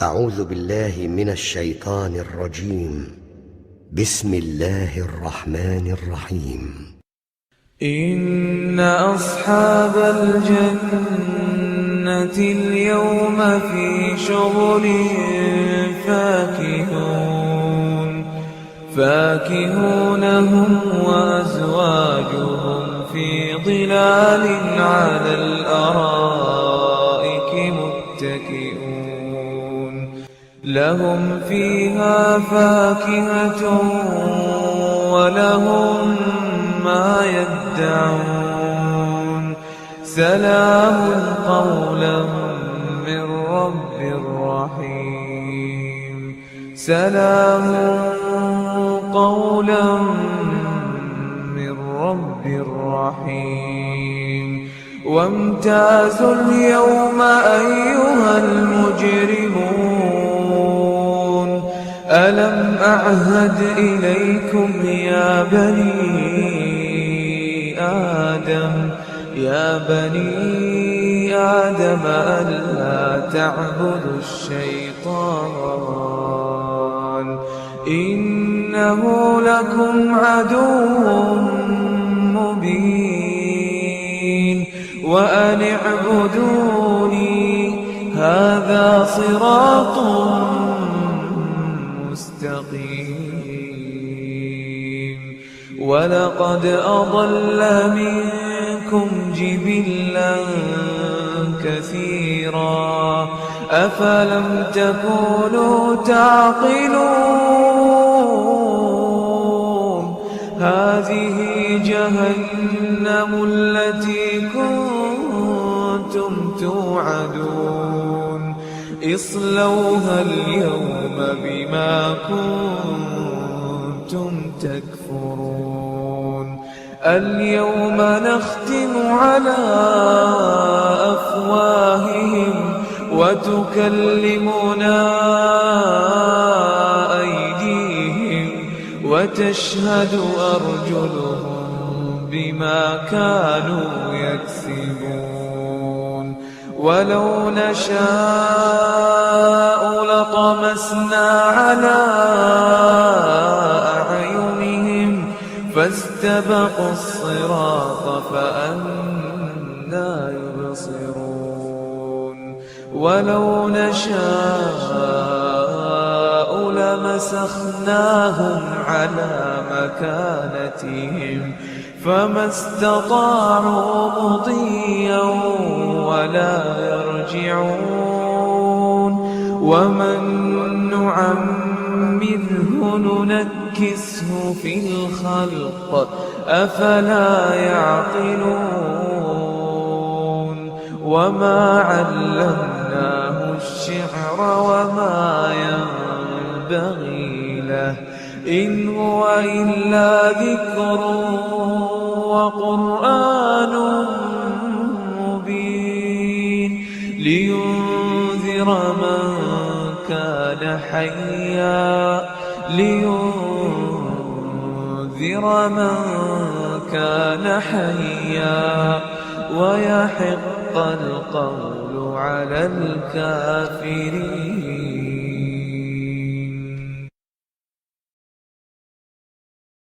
أعوذ بالله من الشيطان الرجيم. بسم الله الرحمن الرحيم. إن أصحاب الجنة اليوم في شغل فاكهون هم وأزواجهم في ظلال على الأرائك متكئون لهم فيها فاكهة ولهم ما يدعون سلام قولا من رب رحيم سلام قولا من رب رحيم وامتازوا اليوم أيها المجرمون ألم أعهد إليكم يا بني آدم ألا تعبدوا الشيطان إنه لكم عدو مبين وأن اعبدوني هذا صراط مستقيم ولقد أضل منكم جبلا كثيرا أفلم تكونوا تعقلون هذه جهنم التي كنتم توعدون اصلوها اليوم بما كنتم تكفرون اليوم نختم على أفواههم وتكلمنا أيديهم وتشهد أرجلهم بما كانوا يكسبون ولو نشاء لطمسنا على أعينهم فاستبقوا الصراط فأنى يبصرون ولو نشاء لمسخناهم على مكانتهم فما استطاعوا مضيا ولا يرجعون ومن نعمره ننكسه في الخلق أفلا يعقلون وما علمناه الشعر وما ينبغي له إن هو إلا ذكر وقرآن مبين لينذر من كان حيا ويحق القول على الكافرين.